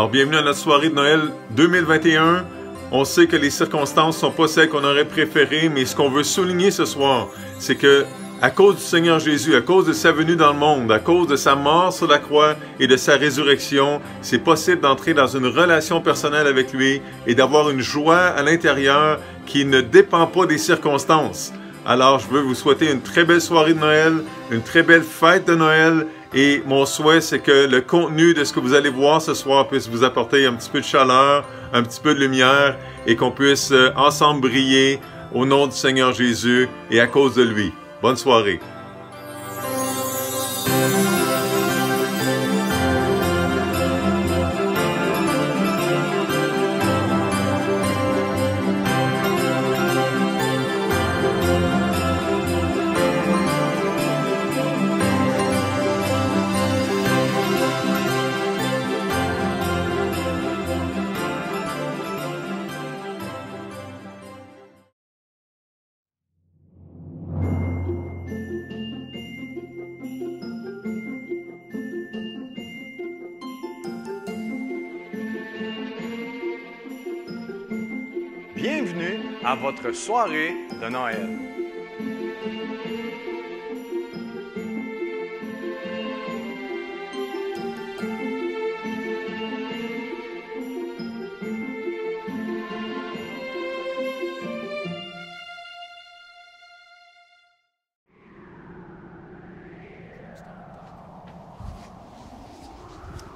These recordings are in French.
Alors, bienvenue à notre soirée de Noël 2021. On sait que les circonstances sont pas celles qu'on aurait préférées, mais ce qu'on veut souligner ce soir, c'est que à cause du Seigneur Jésus, à cause de sa venue dans le monde, à cause de sa mort sur la croix et de sa résurrection, c'est possible d'entrer dans une relation personnelle avec lui et d'avoir une joie à l'intérieur qui ne dépend pas des circonstances. Alors, je veux vous souhaiter une très belle soirée de Noël, une très belle fête de Noël, et mon souhait, c'est que le contenu de ce que vous allez voir ce soir puisse vous apporter un petit peu de chaleur, un petit peu de lumière, et qu'on puisse ensemble briller au nom du Seigneur Jésus et à cause de lui. Bonne soirée. Bienvenue à votre soirée de Noël.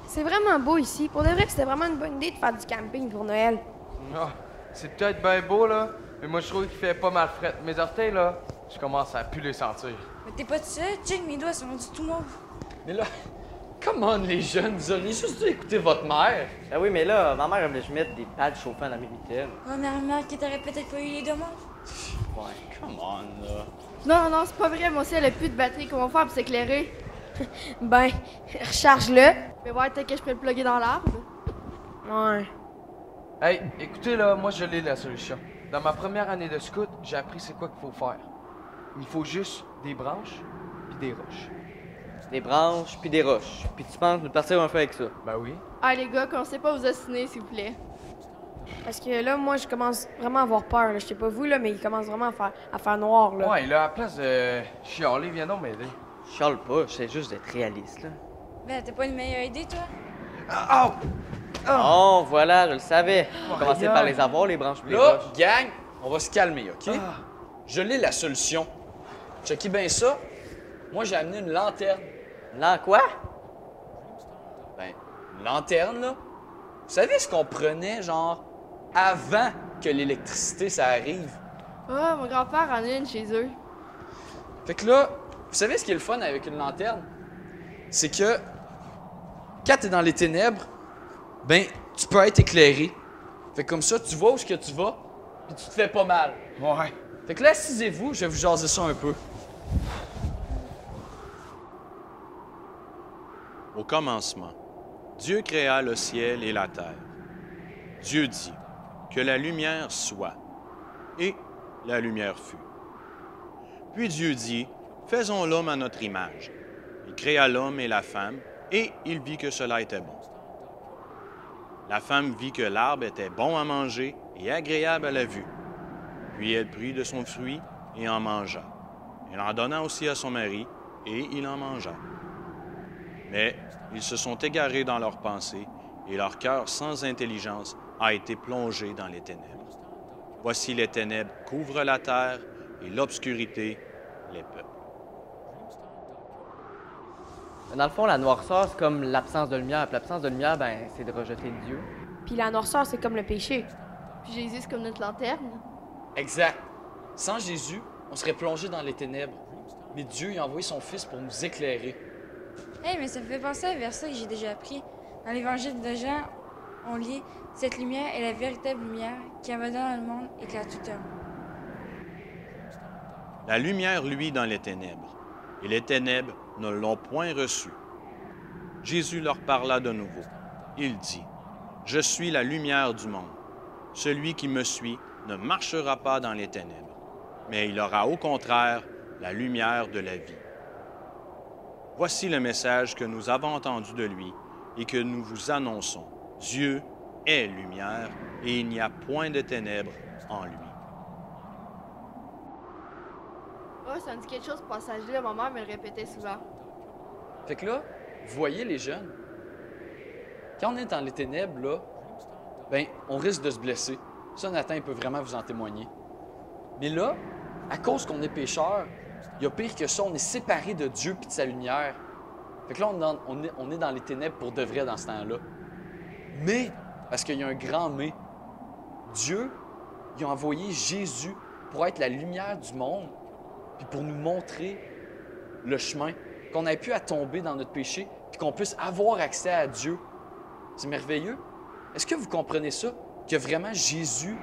C'est vraiment beau ici. Pour de vrai, c'était vraiment une bonne idée de faire du camping pour Noël. Ah, c'est peut-être bien beau, là, mais moi, je trouve qu'il fait pas mal fret. Mes orteils, là, je commence à plus les sentir. Mais t'es pas tout seul, check mes doigts sont rendus tout mauves. Mais là, comment les jeunes, vous auriez juste dû écouter votre mère. Ah oui, mais là, ma mère, elle voulait que je mette des pads chauffants dans mes mitaines. Oh, mais remarque que t'aurais peut-être pas eu les deux mauves. Ouais, come on, là. Non, c'est pas vrai. Moi aussi, elle a plus de batterie. Comment faire pour s'éclairer? Ben, recharge-le. Mais ouais, peut-être que je peux le plugger dans l'arbre. Ouais. Hey, écoutez, là, moi, je l'ai la solution. Dans ma première année de scout, j'ai appris c'est quoi qu'il faut faire. Il faut juste des branches puis des roches. Des branches, puis des roches. Puis tu penses nous partir un feu avec ça? Ben oui. Ah, les gars, commencez pas à vous ostiner, s'il vous plaît. Parce que là, moi, je commence vraiment à avoir peur. Là. Je sais pas vous, là, mais il commence vraiment à faire noir. Là. Ouais, là, à la place de chialer, viens donc m'aider. Je chiale pas, j'essaie juste d'être réaliste, là. Ben, t'as pas une meilleure idée, toi? Ah, oh! Oh, voilà, je le savais. On va commencer par les avoir, les branches puis les Là, roches. gang, on va se calmer, OK? Je l'ai la solution. Checkez bien ça. Moi, j'ai amené une lanterne. Là, quoi? Ben, une lanterne, là. Vous savez ce qu'on prenait, genre, avant que l'électricité, ça arrive? Ah, mon grand-père en a une chez eux. Fait que là, vous savez ce qui est le fun avec une lanterne? C'est que quand t'es dans les ténèbres, ben, tu peux être éclairé. Fait que comme ça, tu vois où est-ce que tu vas, puis tu te fais pas mal. Ouais. Fait que là, assisez-vous, je vais vous jaser ça un peu. Au commencement, Dieu créa le ciel et la terre. Dieu dit que la lumière soit, et la lumière fut. Puis Dieu dit, faisons l'homme à notre image. Il créa l'homme et la femme, et il vit que cela était bon. La femme vit que l'arbre était bon à manger et agréable à la vue. Puis elle prit de son fruit et en mangea. Elle en donna aussi à son mari, et il en mangea. Mais ils se sont égarés dans leurs pensées, et leur cœur sans intelligence a été plongé dans les ténèbres. Voici les ténèbres couvrent la terre, et l'obscurité les peuples. Dans le fond, la noirceur, c'est comme l'absence de lumière. Puis l'absence de lumière, ben, c'est de rejeter Dieu. Puis la noirceur, c'est comme le péché. Puis Jésus, c'est comme notre lanterne. Exact. Sans Jésus, on serait plongé dans les ténèbres. Mais Dieu il a envoyé son Fils pour nous éclairer. Hey, mais ça me fait penser à un verset que j'ai déjà appris. Dans l'évangile de Jean, on lit « Cette lumière est la véritable lumière qui en va dans le monde éclaire tout homme. » La lumière luit dans les ténèbres, et les ténèbres ne l'ont point reçue. Jésus leur parla de nouveau. Il dit, « Je suis la lumière du monde. Celui qui me suit ne marchera pas dans les ténèbres, mais il aura au contraire la lumière de la vie. » Voici le message que nous avons entendu de lui et que nous vous annonçons. Dieu est lumière et il n'y a point de ténèbres en lui. Oh, ça me dit quelque chose, ce passage-là. Ma mère me le répétait souvent. Fait que là, vous voyez les jeunes, quand on est dans les ténèbres, là, ben, on risque de se blesser. Ça, Nathan, il peut vraiment vous en témoigner. Mais là, à cause qu'on est pécheurs, il y a pire que ça, on est séparés de Dieu puis de sa lumière. Fait que là, on est dans les ténèbres pour de vrai dans ce temps-là. Mais, parce qu'il y a un grand mais, Dieu, il a envoyé Jésus pour être la lumière du monde, puis pour nous montrer le chemin, qu'on n'ait plus à tomber dans notre péché, puis qu'on puisse avoir accès à Dieu. C'est merveilleux. Est-ce que vous comprenez ça? Que vraiment Jésus,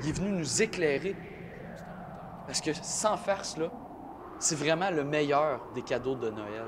il est venu nous éclairer? Parce que sans farce, là, c'est vraiment le meilleur des cadeaux de Noël.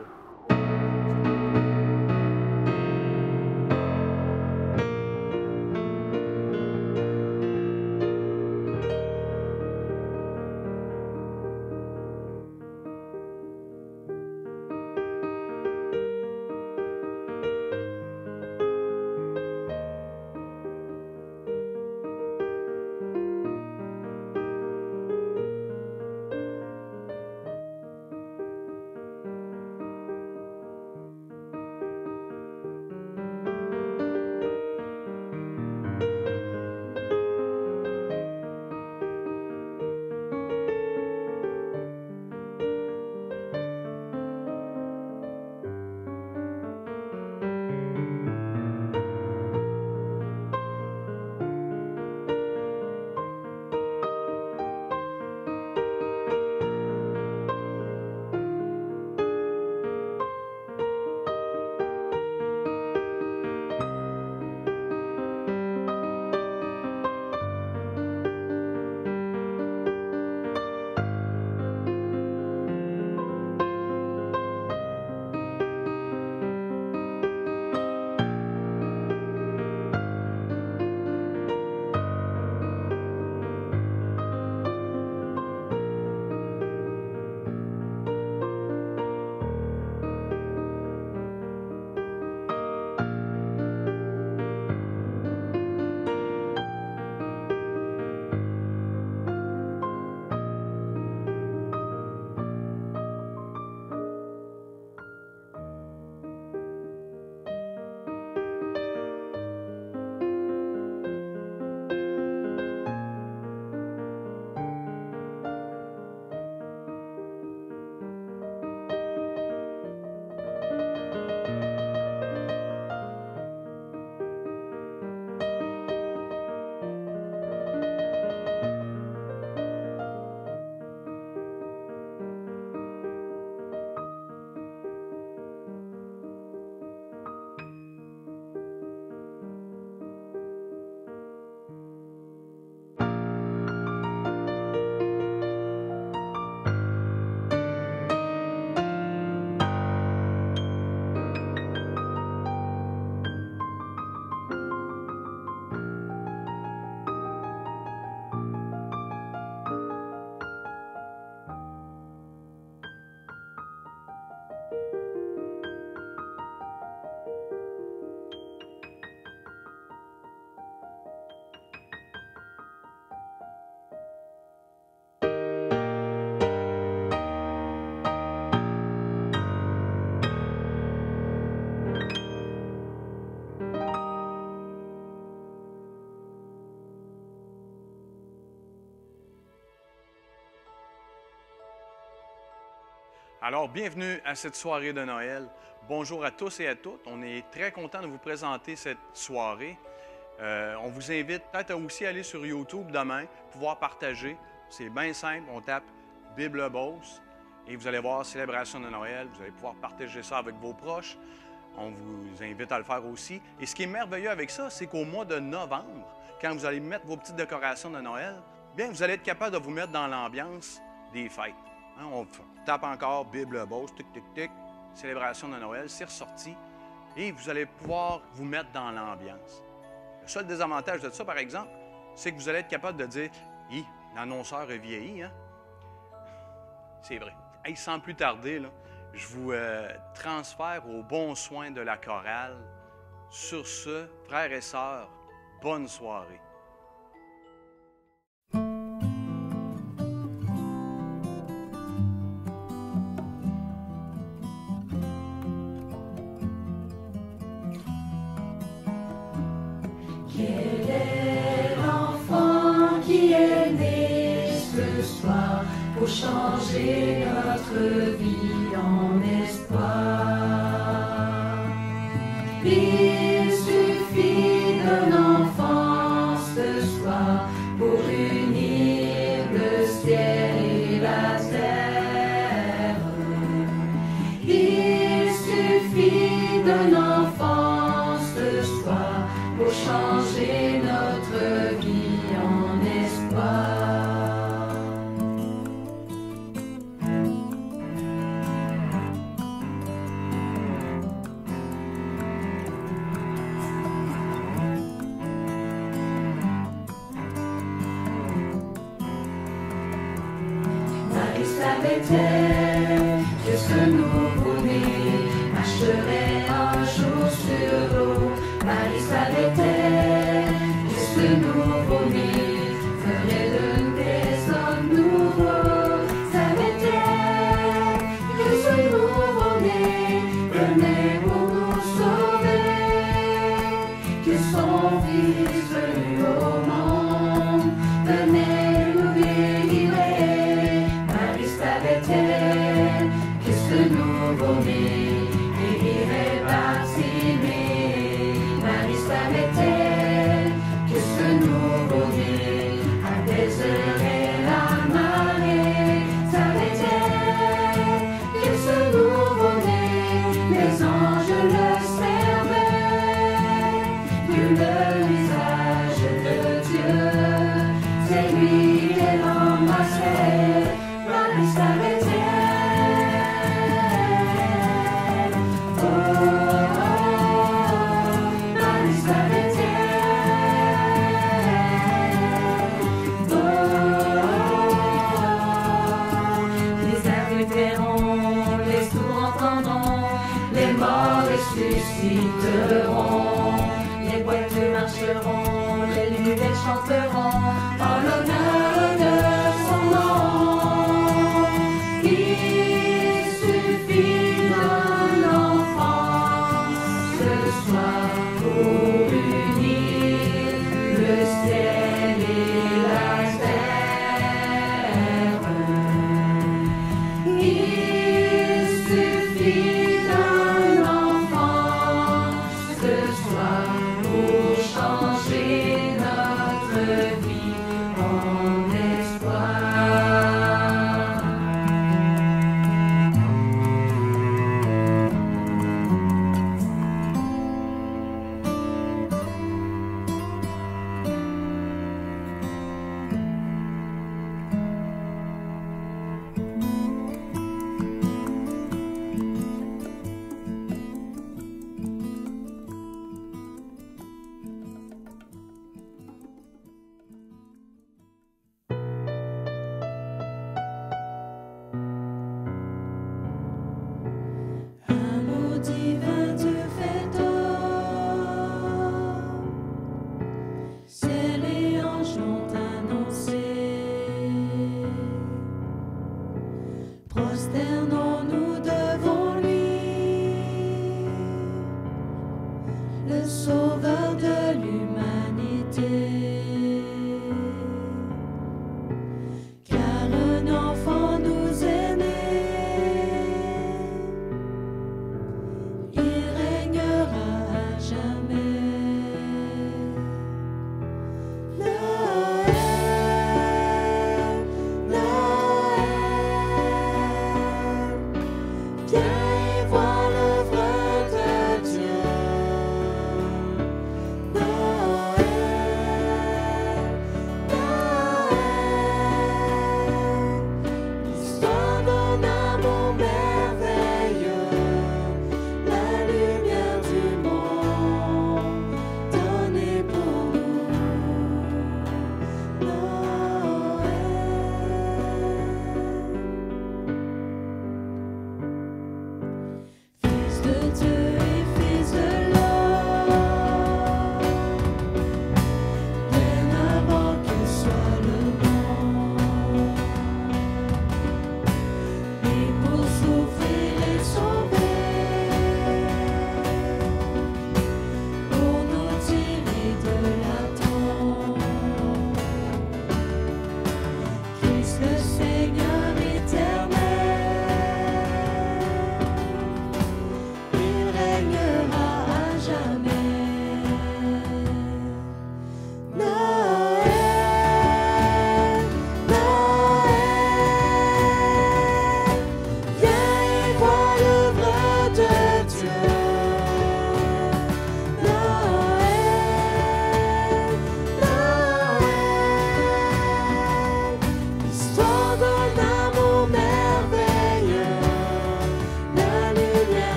Alors, bienvenue à cette soirée de Noël. Bonjour à tous et à toutes. On est très content de vous présenter cette soirée. On vous invite peut-être aussi à aller sur YouTube demain, pouvoir partager. C'est bien simple, on tape Bible Beauce et vous allez voir Célébration de Noël. Vous allez pouvoir partager ça avec vos proches. On vous invite à le faire aussi. Et ce qui est merveilleux avec ça, c'est qu'au mois de novembre, quand vous allez mettre vos petites décorations de Noël, bien, vous allez être capable de vous mettre dans l'ambiance des fêtes. Hein, on tape encore Bible Beauce, tic, tic, tic, Célébration de Noël, c'est ressorti. Et vous allez pouvoir vous mettre dans l'ambiance. Le seul désavantage de ça, par exemple, c'est que vous allez être capable de dire « Hi, l'annonceur a vieilli, hein? » C'est vrai. Hey, sans plus tarder, là, je vous transfère aux bons soins de la chorale Sur ce, frères et sœurs, bonne soirée. Quel est l'enfant qui est né ce soir pour changer notre vie en espoir? Il suffit d'un enfant ce soir pour unir le ciel et la terre. Il suffit d'un enfant ce soir pour changer notre vie en espoir. Marie savait-elle que ce nouveau-né marcherait un jour sur l'eau? Marie savait-elle que ce nouveau-né ferait de nous des hommes nouveaux? Savait-elle que ce nouveau-né venait pour nous sauver? Que son Fils venu au monde venait nous délivrer? Marie savait-elle que ce nouveau-né guérirait Bartimée? Marie savait-elle que ce nouveau-né apaiserait la marée? Savait-elle que ce nouveau-né, les anges le servaient? Que le visage de Dieu, c'est lui qui l'embrassait. Marie savait-elle? Oh, Marie savait-elle? Oh, les aveugles verront, les sourds entendront, les morts ressusciteront, les boiteux marcheront, les lunettes chanteront en l'honneur de son nom. Il suffit d'un enfant ce soir pour unir le ciel et la terre. Il suffit d'un enfant ce soir pour changer notre vie en espoir. Amour divin te fait homme, ciel et anges l'ont annoncé. Prosternons-nous devant lui, le sauveur de l'humanité. Car un enfant nous est né, il régnera à jamais. Noël, Noël,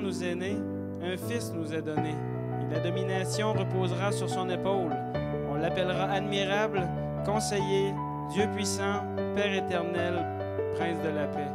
nous est né, un fils nous est donné, et la domination reposera sur son épaule. On l'appellera admirable, conseiller, Dieu puissant, Père éternel, Prince de la paix.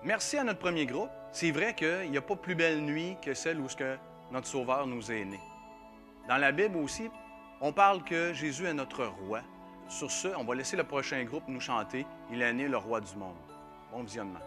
Merci à notre premier groupe. C'est vrai qu'il n'y a pas plus belle nuit que celle où notre Sauveur nous est né. Dans la Bible aussi, on parle que Jésus est notre roi. Sur ce, on va laisser le prochain groupe nous chanter « Il est né le roi du monde ». Bon visionnement.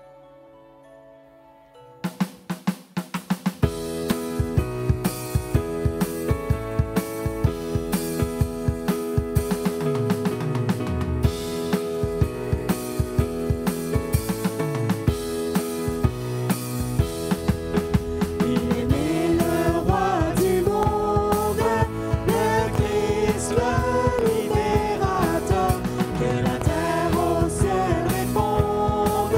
Que la terre au ciel réponde.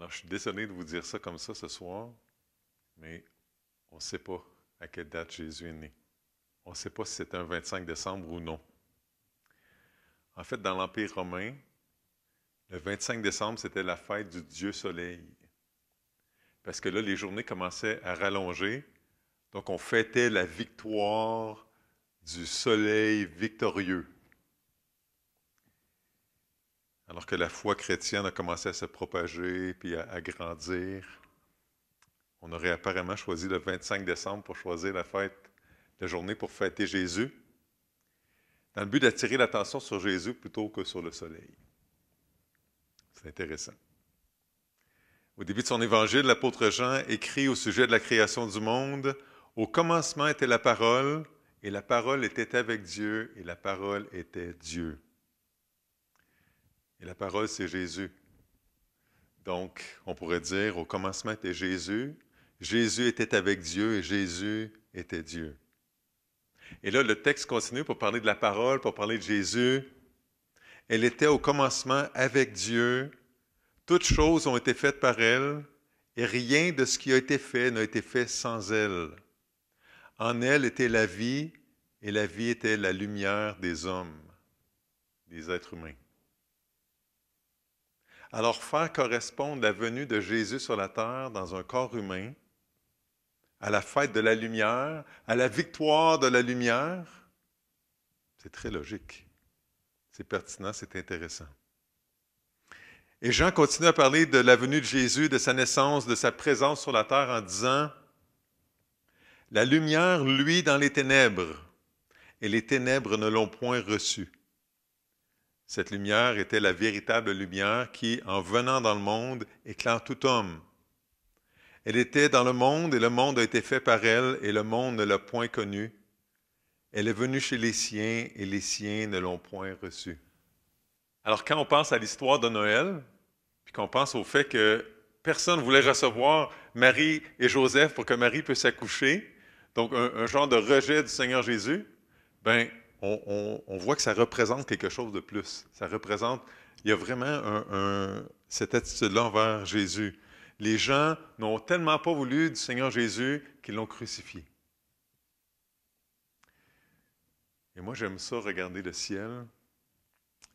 Alors, je suis désolé de vous dire ça comme ça ce soir, mais on ne sait pas à quelle date Jésus est né. On ne sait pas si c'était un 25 décembre ou non. En fait, dans l'Empire romain, le 25 décembre, c'était la fête du Dieu Soleil. Parce que là, les journées commençaient à rallonger, donc on fêtait la victoire du Soleil victorieux. Alors que la foi chrétienne a commencé à se propager puis à grandir, on aurait apparemment choisi le 25 décembre pour choisir la journée pour fêter Jésus, dans le but d'attirer l'attention sur Jésus plutôt que sur le soleil. C'est intéressant. Au début de son évangile, l'apôtre Jean écrit au sujet de la création du monde, « Au commencement était la parole, et la parole était avec Dieu, et la parole était Dieu. » Et la parole, c'est Jésus. Donc, on pourrait dire, au commencement était Jésus, Jésus était avec Dieu et Jésus était Dieu. Et là, le texte continue pour parler de la parole, pour parler de Jésus. Elle était au commencement avec Dieu. Toutes choses ont été faites par elle, et rien de ce qui a été fait n'a été fait sans elle. En elle était la vie, et la vie était la lumière des hommes, des êtres humains. Alors, faire correspondre la venue de Jésus sur la terre dans un corps humain, à la fête de la lumière, à la victoire de la lumière, c'est très logique. C'est pertinent, c'est intéressant. Et Jean continue à parler de la venue de Jésus, de sa naissance, de sa présence sur la terre en disant « La lumière luit dans les ténèbres, et les ténèbres ne l'ont point reçue. Cette lumière était la véritable lumière qui, en venant dans le monde, éclaire tout homme. Elle était dans le monde et le monde a été fait par elle et le monde ne l'a point connue. Elle est venue chez les siens et les siens ne l'ont point reçue. » Alors quand on pense à l'histoire de Noël, puis qu'on pense au fait que personne ne voulait recevoir Marie et Joseph pour que Marie puisse accoucher, donc un genre de rejet du Seigneur Jésus, bien, on voit que ça représente quelque chose de plus. Ça représente, il y a vraiment cette attitude-là envers Jésus. Les gens n'ont tellement pas voulu du Seigneur Jésus qu'ils l'ont crucifié. Et moi, j'aime ça, regarder le ciel.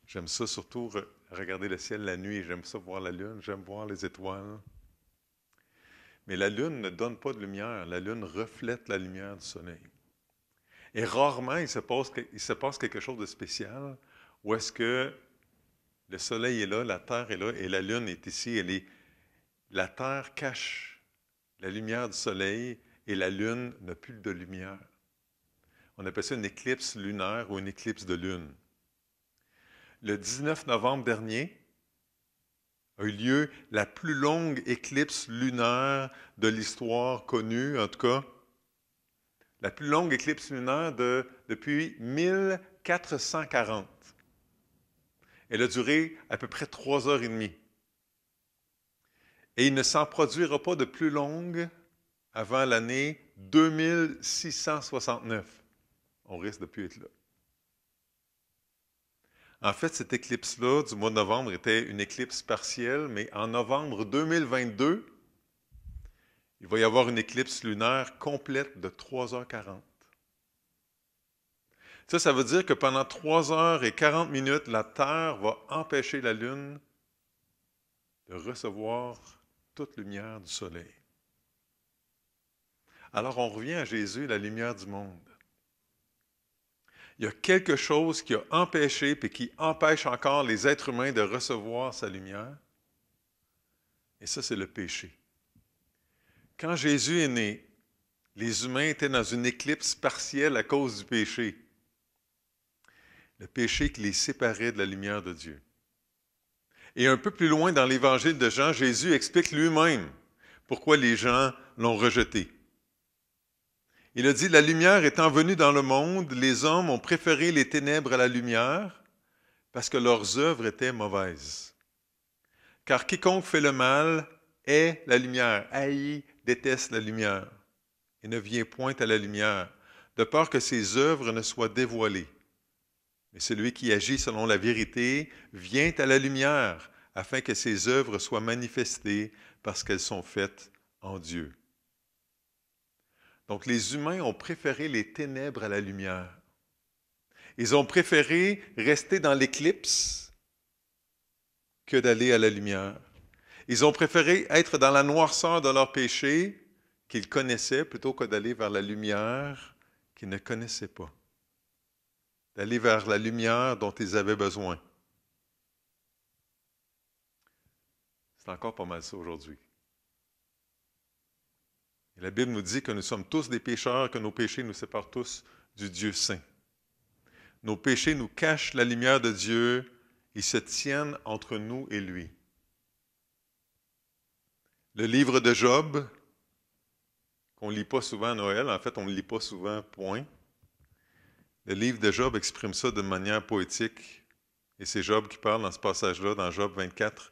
J'aime ça surtout regarder le ciel la nuit. J'aime ça voir la lune, j'aime voir les étoiles. Mais la lune ne donne pas de lumière. La lune reflète la lumière du soleil. Et rarement, il se passe quelque chose de spécial où est-ce que le soleil est là, la terre est là et la lune est ici. La terre cache la lumière du soleil et la lune n'a plus de lumière. On appelle ça une éclipse lunaire ou une éclipse de lune. Le 19 novembre dernier a eu lieu la plus longue éclipse lunaire de l'histoire connue, en tout cas, la plus longue éclipse lunaire depuis 1440. Elle a duré à peu près 3h30. Et il ne s'en produira pas de plus longue avant l'année 2669. On risque de plus être là. En fait, cette éclipse-là du mois de novembre était une éclipse partielle, mais en novembre 2022, il va y avoir une éclipse lunaire complète de 3h40. Ça veut dire que pendant 3h40, la Terre va empêcher la Lune de recevoir toute lumière du soleil. Alors on revient à Jésus, la lumière du monde. Il y a quelque chose qui a empêché et qui empêche encore les êtres humains de recevoir sa lumière. Et ça, c'est le péché. Quand Jésus est né, les humains étaient dans une éclipse partielle à cause du péché. Le péché qui les séparait de la lumière de Dieu. Et un peu plus loin dans l'évangile de Jean, Jésus explique lui-même pourquoi les gens l'ont rejeté. Il a dit, « La lumière étant venue dans le monde, les hommes ont préféré les ténèbres à la lumière parce que leurs œuvres étaient mauvaises. Car quiconque fait le mal est la lumière, haït, déteste la lumière et ne vient point à la lumière, de peur que ses œuvres ne soient dévoilées. Mais celui qui agit selon la vérité vient à la lumière, afin que ses œuvres soient manifestées parce qu'elles sont faites en Dieu. Donc les humains ont préféré les ténèbres à la lumière. Ils ont préféré rester dans l'éclipse que d'aller à la lumière. Ils ont préféré être dans la noirceur de leurs péchés qu'ils connaissaient plutôt que d'aller vers la lumière qu'ils ne connaissaient pas. D'aller vers la lumière dont ils avaient besoin. C'est encore pas mal ça aujourd'hui. Et la Bible nous dit que nous sommes tous des pécheurs, que nos péchés nous séparent tous du Dieu saint. Nos péchés nous cachent la lumière de Dieu, ils se tiennent entre nous et lui. Le livre de Job, qu'on ne lit pas souvent à Noël, en fait on ne le lit pas souvent, point. Le livre de Job exprime ça de manière poétique, et c'est Job qui parle dans ce passage-là, dans Job 24.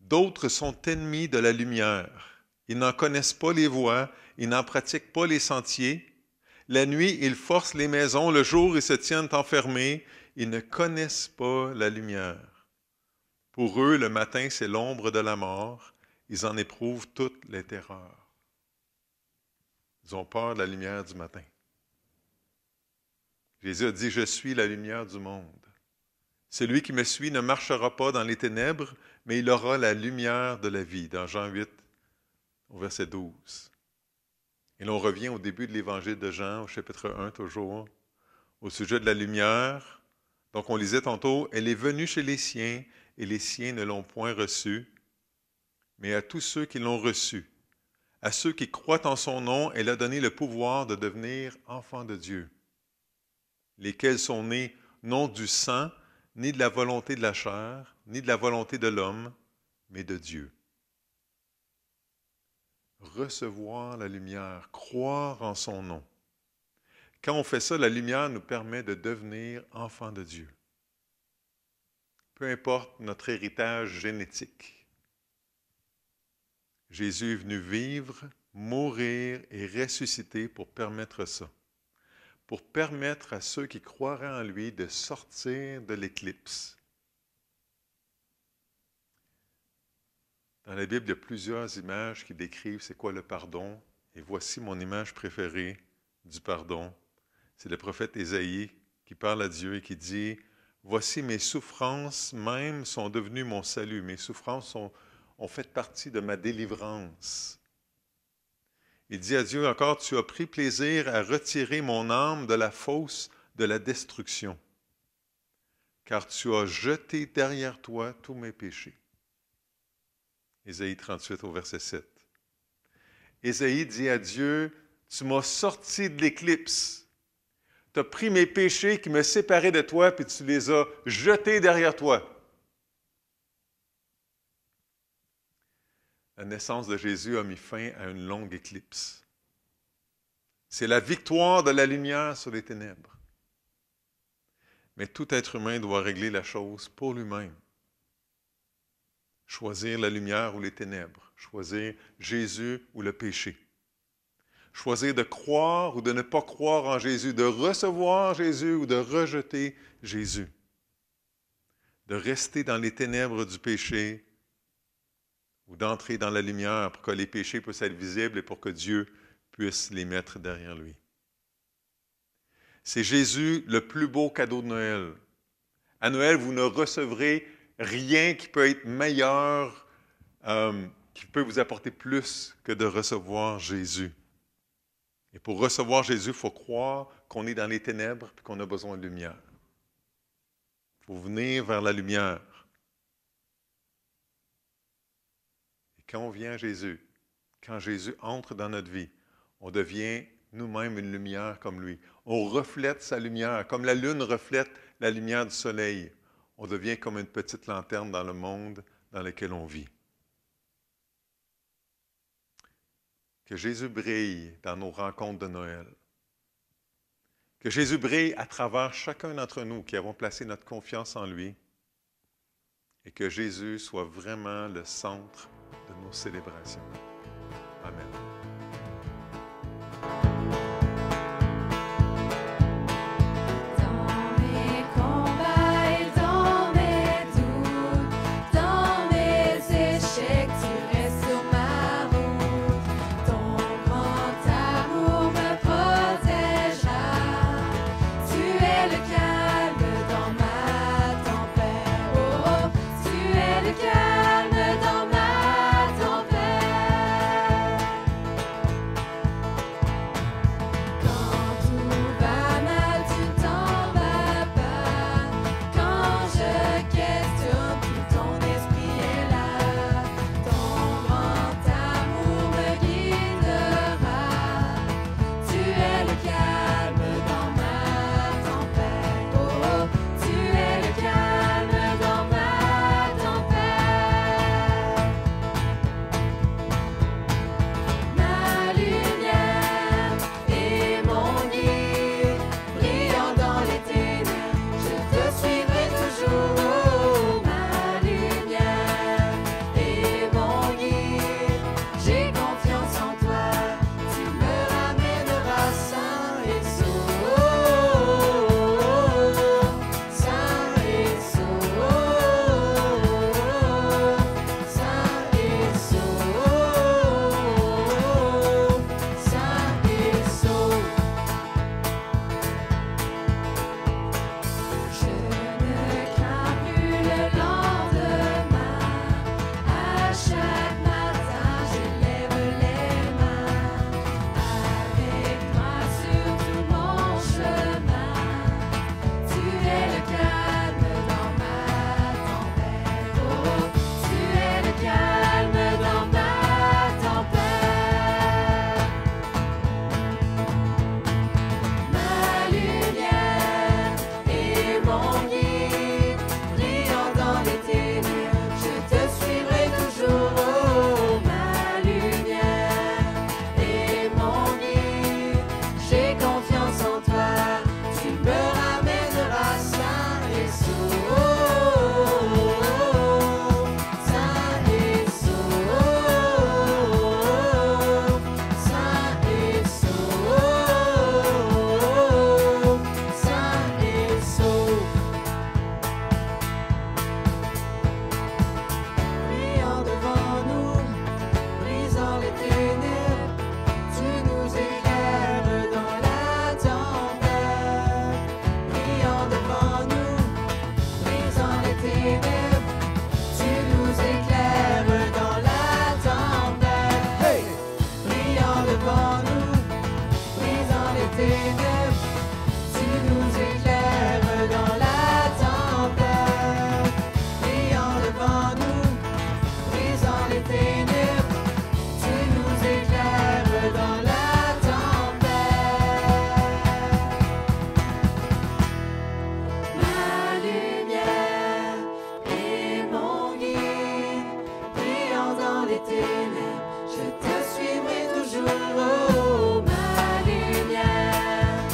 D'autres sont ennemis de la lumière. Ils n'en connaissent pas les voies, ils n'en pratiquent pas les sentiers. La nuit, ils forcent les maisons, le jour, ils se tiennent enfermés. Ils ne connaissent pas la lumière. Pour eux, le matin, c'est l'ombre de la mort. Ils en éprouvent toutes les terreurs. Ils ont peur de la lumière du matin. Jésus a dit, « Je suis la lumière du monde. Celui qui me suit ne marchera pas dans les ténèbres, mais il aura la lumière de la vie. » Dans Jean 8, au verset 12. Et l'on revient au début de l'évangile de Jean, au chapitre 1 toujours, au sujet de la lumière. Donc on lisait tantôt, « Elle est venue chez les siens, et les siens ne l'ont point reçue, mais à tous ceux qui l'ont reçue, à ceux qui croient en son nom, elle a donné le pouvoir de devenir enfants de Dieu, lesquels sont nés non du sang, ni de la volonté de la chair, ni de la volonté de l'homme, mais de Dieu. » Recevoir la lumière, croire en son nom. Quand on fait ça, la lumière nous permet de devenir enfants de Dieu. Peu importe notre héritage génétique. Jésus est venu vivre, mourir et ressusciter pour permettre ça. Pour permettre à ceux qui croiraient en lui de sortir de l'éclipse. Dans la Bible, il y a plusieurs images qui décrivent c'est quoi le pardon. Et voici mon image préférée du pardon. C'est le prophète Ésaïe qui parle à Dieu et qui dit « Voici mes souffrances même sont devenues mon salut. Mes souffrances ont fait partie de ma délivrance. » Il dit à Dieu encore « Tu as pris plaisir à retirer mon âme de la fosse de la destruction, car tu as jeté derrière toi tous mes péchés. » Ésaïe 38 au verset 7. Ésaïe dit à Dieu, « Tu m'as sorti de l'éclipse. Tu as pris mes péchés qui me séparaient de toi, puis tu les as jetés derrière toi. » La naissance de Jésus a mis fin à une longue éclipse. C'est la victoire de la lumière sur les ténèbres. Mais tout être humain doit régler la chose pour lui-même. Choisir la lumière ou les ténèbres. Choisir Jésus ou le péché. Choisir de croire ou de ne pas croire en Jésus. De recevoir Jésus ou de rejeter Jésus. De rester dans les ténèbres du péché ou d'entrer dans la lumière pour que les péchés puissent être visibles et pour que Dieu puisse les mettre derrière lui. C'est Jésus le plus beau cadeau de Noël. À Noël, vous ne recevrez rien qui peut être meilleur, qui peut vous apporter plus que de recevoir Jésus. Et pour recevoir Jésus, il faut croire qu'on est dans les ténèbres et qu'on a besoin de lumière. Il faut venir vers la lumière. Et quand on vient à Jésus, quand Jésus entre dans notre vie, on devient nous-mêmes une lumière comme lui. On reflète sa lumière, comme la lune reflète la lumière du soleil. On devient comme une petite lanterne dans le monde dans lequel on vit. Que Jésus brille dans nos rencontres de Noël. Que Jésus brille à travers chacun d'entre nous qui avons placé notre confiance en lui. Et que Jésus soit vraiment le centre de nos célébrations. Amen. Dans mes combats et dans mes doutes, ténèbres. Tu nous éclaires dans la tempête. Brillant devant nous, brisant les ténèbres. Tu nous éclaires dans la tempête. Ma lumière est mon guide, brillant dans les ténèbres, je te suivrai toujours. Oh, ma lumière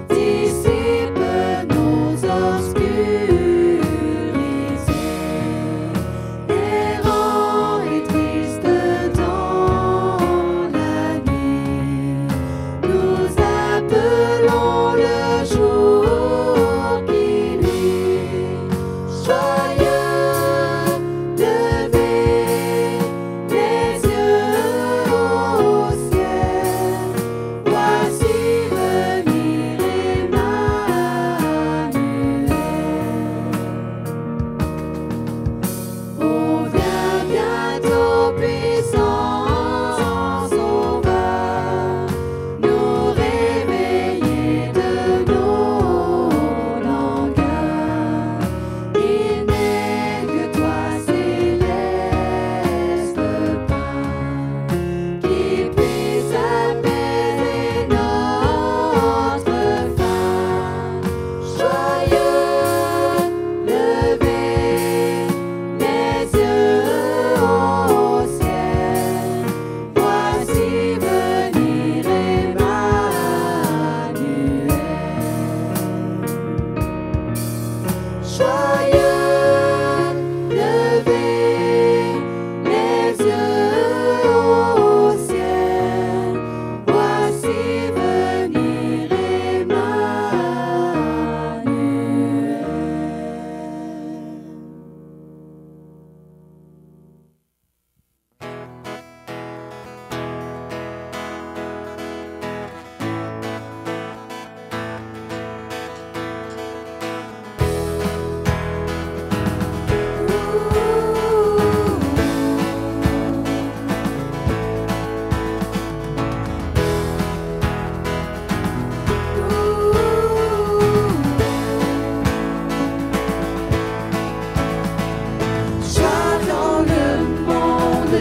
Dissipe nos obscurs.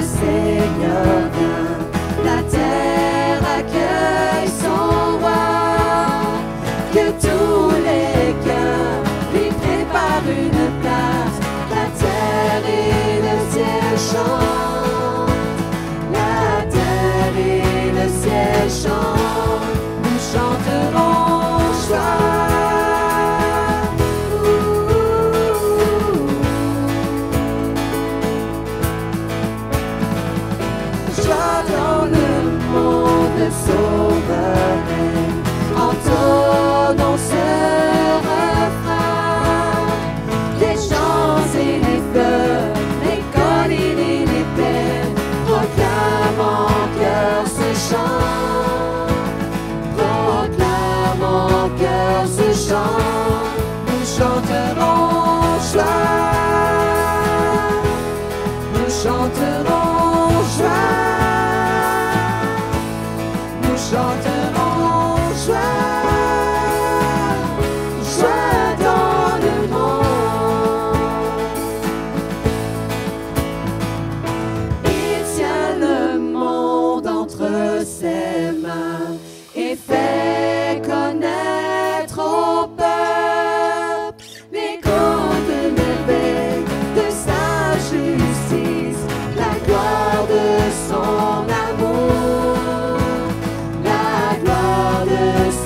Seigneur vient, la terre accueille son roi, que tous les cœurs lui préparent une place, la terre et le ciel chantent, la terre et le ciel chantent, nous chanterons joie. Sauveur règne, entonnons ce refrain. Les champs et les fleurs, les collines et les plaines proclament en cœur ce chant. Proclament en cœur ce chant. Nous chanterons joie. Nous chanterons joie. Chanterons joie, joie dans le monde. Il tient le monde entre ses mains et fait connaître au peuple l'écho de merveilles de sa justice, la gloire de son amour.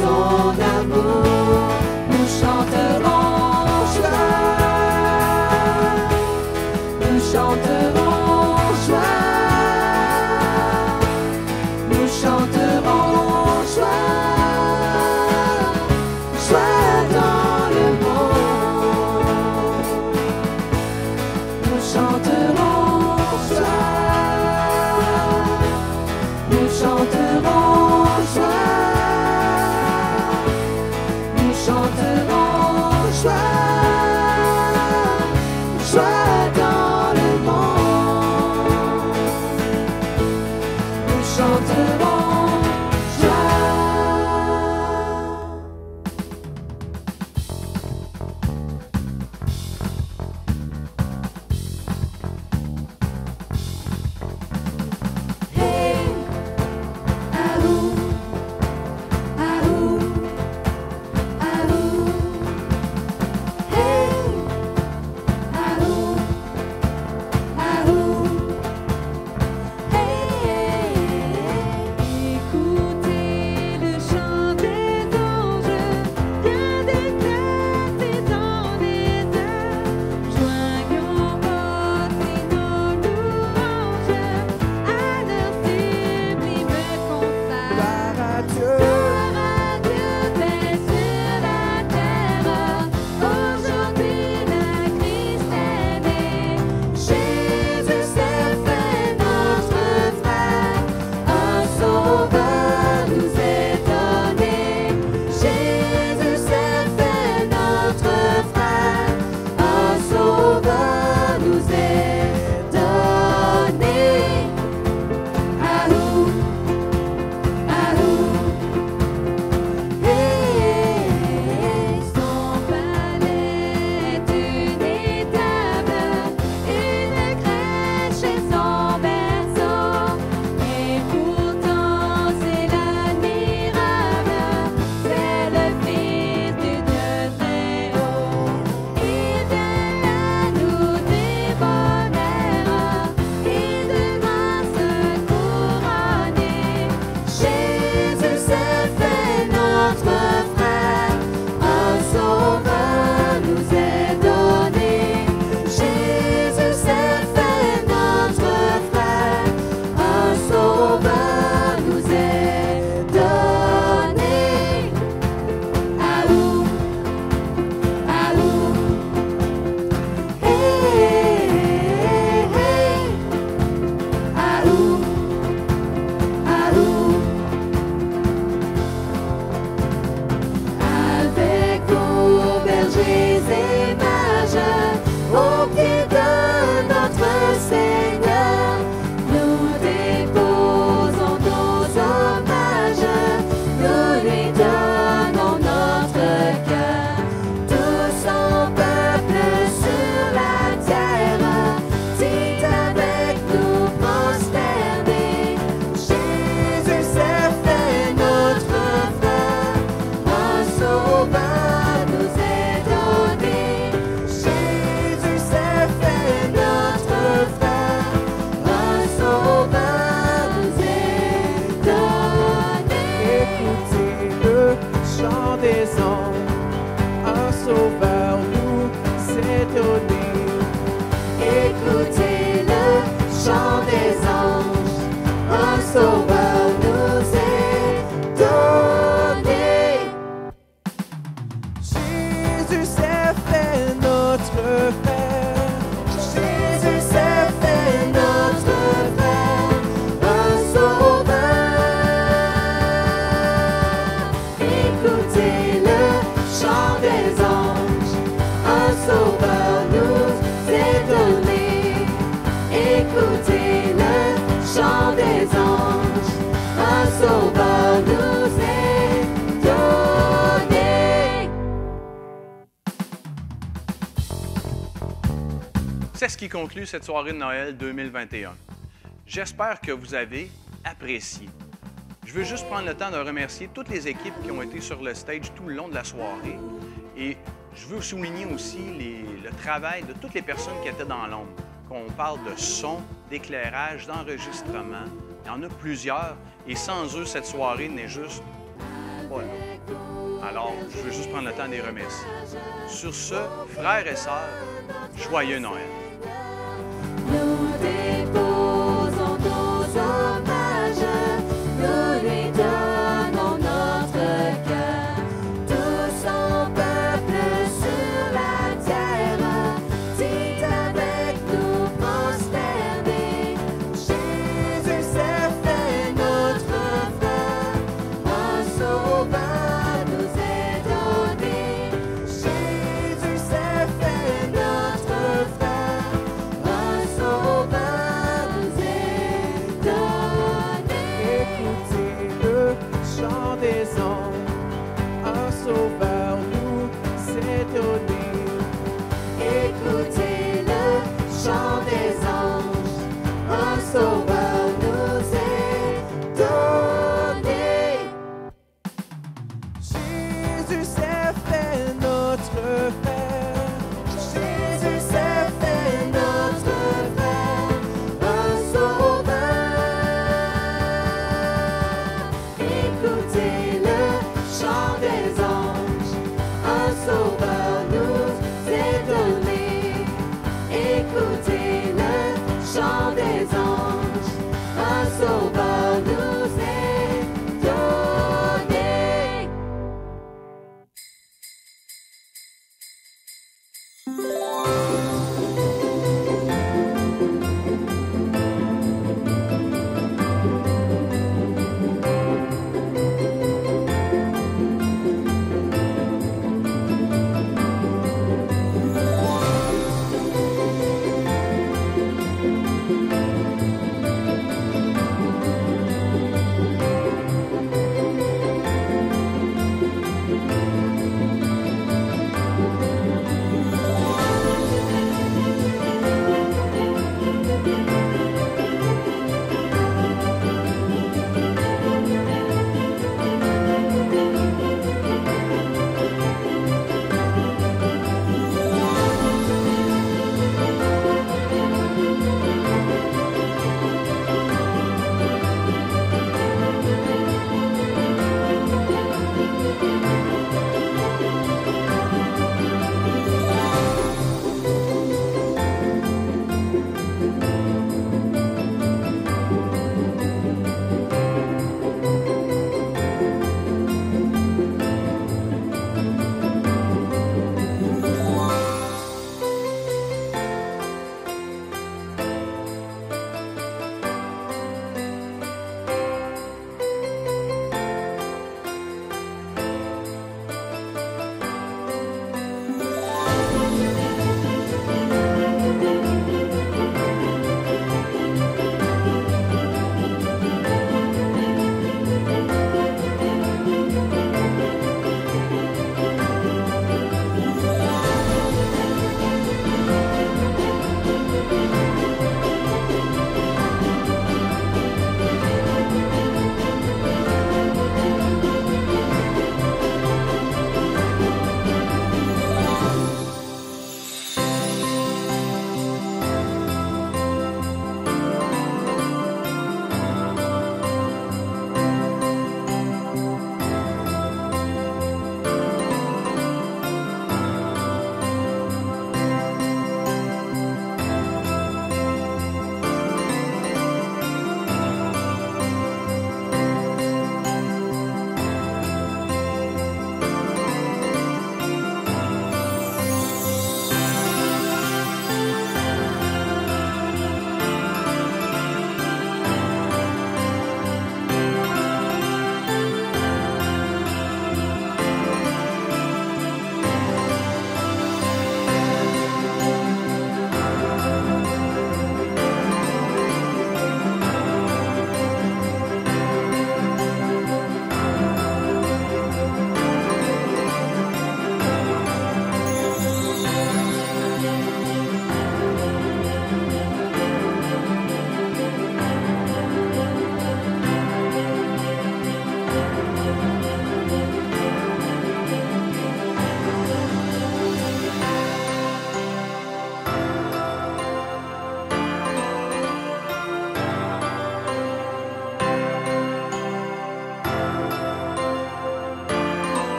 Son amour, nous chanterons joie, nous chanterons joie, nous chanterons joie, joie dans le monde, nous chanterons joie, nous chanterons joie. Chanterons joie, joie dans le monde. qui conclut cette soirée de Noël 2021. J'espère que vous avez apprécié. Je veux juste prendre le temps de remercier toutes les équipes qui ont été sur le stage tout le long de la soirée. Et je veux souligner aussi le travail de toutes les personnes qui étaient dans l'ombre. Qu'on parle de son, d'éclairage, d'enregistrement. Il y en a plusieurs. Et sans eux, cette soirée n'est juste pas là. Alors, je veux juste prendre le temps de les remercier. Sur ce, frères et sœurs, joyeux Noël! Nous déposons nos hommages, nous lui donnons notre cœur. Tout son peuple sur la terre, dit avec nous prosterner. Jésus s'est fait notre frère, un sauveur nous est donné. Jésus s'est fait notre frère, un sauveur nous est donné. Écoutez le chant des anges, un sauveur nous est donné. Écoutez le chant des anges, un sauveur nous est donné. Jésus s'est fait notre Père. Jésus s'est fait notre frère, un sauveur. Écoutez le chant des anges, un sauveur nous est donné. Écoutez le chant des anges, un sauveur nous est donné.